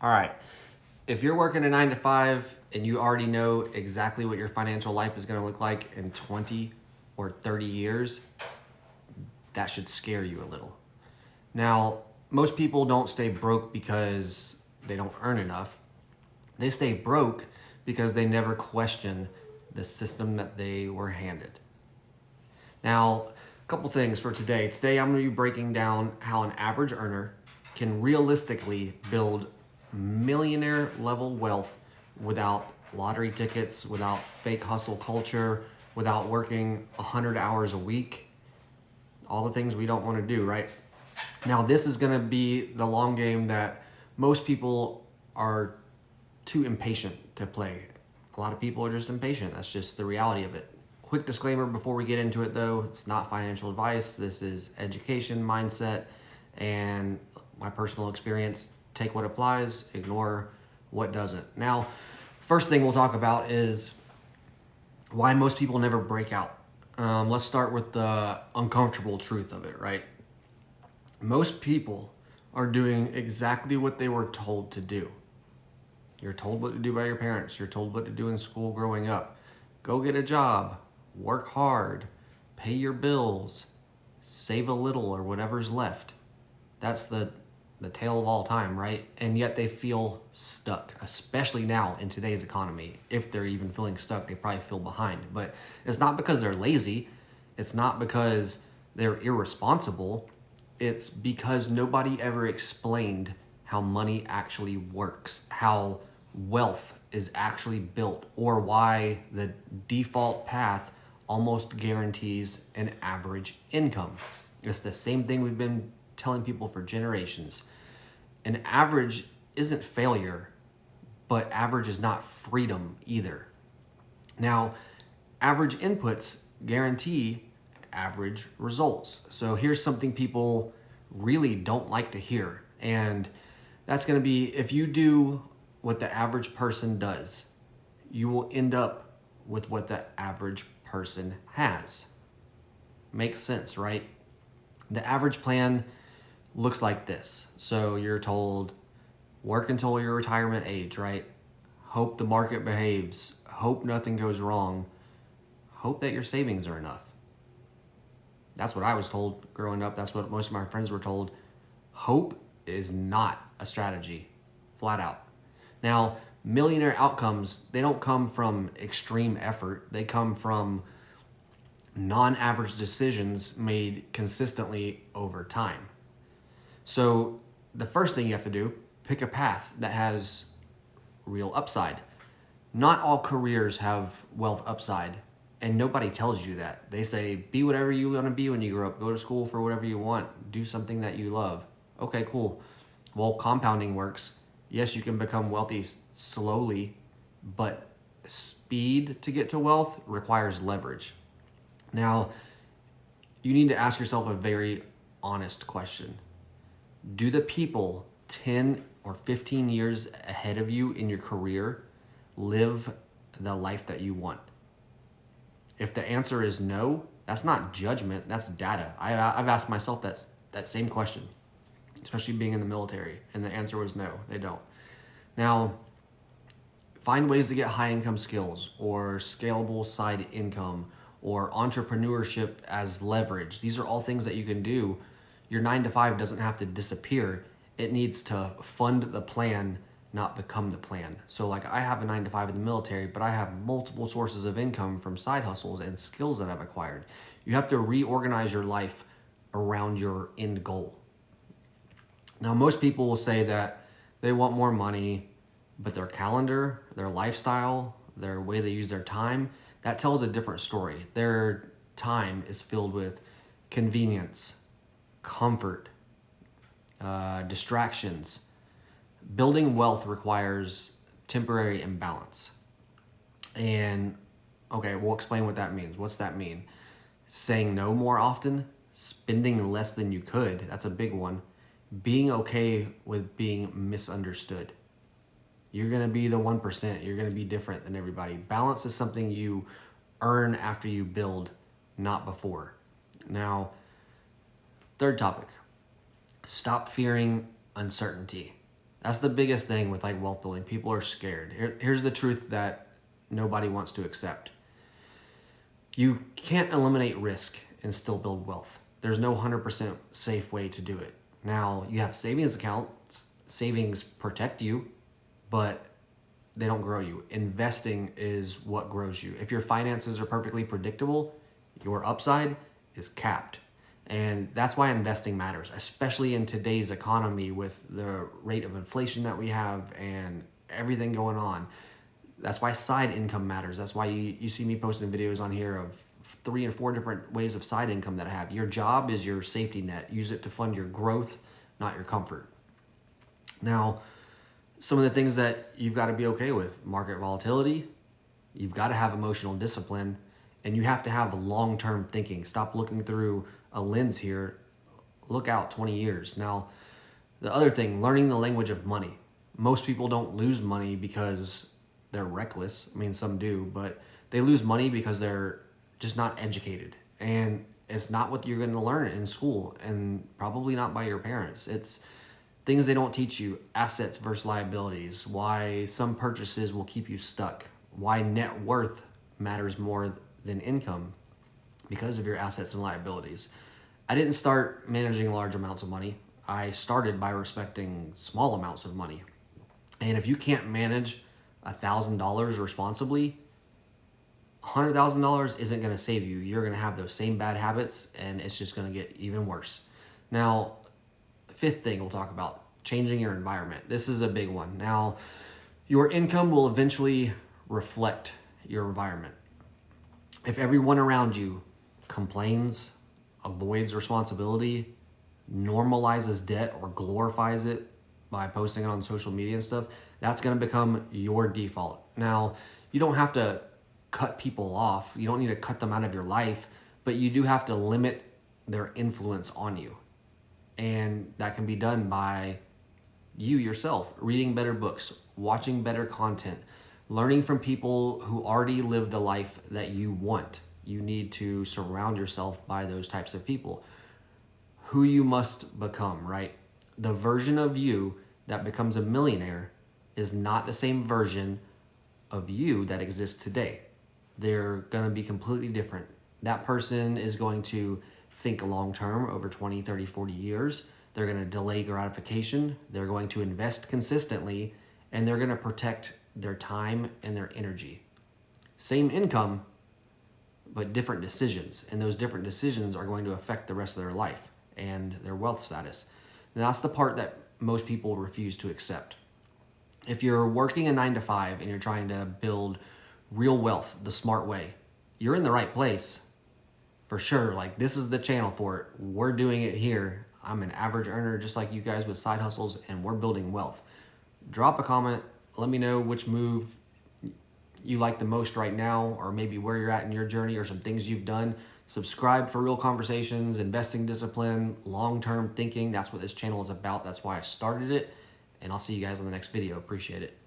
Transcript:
All right. If you're working a 9 to 5 and you already know exactly what your financial life is going to look like in 20 or 30 years, that should scare you a little. Now, most people don't stay broke because they don't earn enough. They stay broke because they never question the system that they were handed. Now, a couple things for today. Today, I'm going to be breaking down how an average earner can realistically build millionaire level wealth without lottery tickets, without fake hustle culture, without working 100 hours a week. All the things we don't want to do, right? Now, this is going to be the long game that most people are too impatient to play. A lot of people are just impatient. That's just the reality of it. Quick disclaimer before we get into it though, it's not financial advice. This is education, mindset, and my personal experience. Take what applies, ignore what doesn't. Now, first thing we'll talk about is why most people never break out. Let's start with the uncomfortable truth of it, right? Most people are doing exactly what they were told to do. You're told what to do by your parents. You're told what to do in school growing up. Go get a job, work hard, pay your bills, save a little or whatever's left. That's the tale of all time, right? And yet they feel stuck, especially now in today's economy. If they're even feeling stuck, they probably feel behind. But it's not because they're lazy. It's not because they're irresponsible. It's because nobody ever explained how money actually works, how wealth is actually built, or why the default path almost guarantees an average income. It's the same thing we've been telling people for generations. An average isn't failure, but average is not freedom either. Now, average inputs guarantee average results. So here's something people really don't like to hear. And that's going to be, if you do what the average person does, you will end up with what the average person has. Makes sense, right? The average plan looks like this. So you're told, work until your retirement age, right? Hope the market behaves. Hope nothing goes wrong. Hope that your savings are enough. That's what I was told growing up. That's what most of my friends were told. Hope is not a strategy, flat out. Now, millionaire outcomes, they don't come from extreme effort. They come from non-average decisions made consistently over time. So the first thing you have to do, pick a path that has real upside. Not all careers have wealth upside, and nobody tells you that. They say, be whatever you want to be when you grow up. Go to school for whatever you want. Do something that you love. Okay, cool. Well, compounding works. Yes, you can become wealthy slowly, but speed to get to wealth requires leverage. Now, you need to ask yourself a very honest question. Do the people 10 or 15 years ahead of you in your career live the life that you want? If the answer is no, that's not judgment, that's data. I've asked myself that same question, especially being in the military, and the answer was no, they don't. Now, find ways to get high income skills or scalable side income or entrepreneurship as leverage. These are all things that you can do. Your 9 to 5 doesn't have to disappear. It needs to fund the plan, not become the plan. So like I have a 9 to 5 in the military, but I have multiple sources of income from side hustles and skills that I've acquired. You have to reorganize your life around your end goal. Now, most people will say that they want more money, but their calendar, their lifestyle, their way they use their time, that tells a different story. Their time is filled with convenience, comfort, distractions. Building wealth requires temporary imbalance. And okay, we'll explain what that means. What's that mean? Saying no more often, spending less than you could, that's a big one. Being okay with being misunderstood. You're going to be the 1%. You're going to be different than everybody. Balance is something you earn after you build, not before. Now, third topic, stop fearing uncertainty. That's the biggest thing with like wealth building. People are scared. Here's the truth that nobody wants to accept. You can't eliminate risk and still build wealth. There's no 100% safe way to do it. Now, you have savings accounts. Savings protect you, but they don't grow you. Investing is what grows you. If your finances are perfectly predictable, your upside is capped. And that's why investing matters, especially in today's economy with the rate of inflation that we have and everything going on. That's why side income matters. That's why you see me posting videos on here of 3 and 4 different ways of side income that I have. Your job is your safety net. Use it to fund your growth, not your comfort. Now, some of the things that you've got to be okay with: market volatility, you've got to have emotional discipline, and you have to have long-term thinking. Stop looking through a lens here. Look out 20 years. Now, the other thing, learning the language of money. Most people don't lose money because they're reckless. I mean, some do, but they lose money because they're just not educated. And it's not what you're going to learn in school, and probably not by your parents. It's things they don't teach you: assets versus liabilities, why some purchases will keep you stuck, why net worth matters more than income because of your assets and liabilities. I didn't start managing large amounts of money. I started by respecting small amounts of money. And if you can't manage $1,000 responsibly, $100,000 isn't going to save you. You're going to have those same bad habits, and it's just going to get even worse. Now, the fifth thing we'll talk about: changing your environment. This is a big one. Now, your income will eventually reflect your environment. If everyone around you complains, avoids responsibility, normalizes debt, or glorifies it by posting it on social media and stuff, that's going to become your default. Now, you don't have to cut people off. You don't need to cut them out of your life, but you do have to limit their influence on you. And that can be done by you yourself reading better books, watching better content, learning from people who already live the life that you want. You need to surround yourself by those types of people. Who you must become, right? The version of you that becomes a millionaire is not the same version of you that exists today. They're going to be completely different. That person is going to think long term, over 20, 30, 40 years. They're going to delay gratification. They're going to invest consistently, and they're going to protect their time and their energy. Same income, but different decisions. And those different decisions are going to affect the rest of their life and their wealth status. And that's the part that most people refuse to accept. If you're working a 9-to-5 and you're trying to build real wealth the smart way, you're in the right place for sure. Like, this is the channel for it. We're doing it here. I'm an average earner just like you guys with side hustles, and we're building wealth. Drop a comment. Let me know which move you like the most right now, or maybe where you're at in your journey, or some things you've done. Subscribe for real conversations, investing discipline, long-term thinking. That's what this channel is about. That's why I started it. And I'll see you guys on the next video. Appreciate it.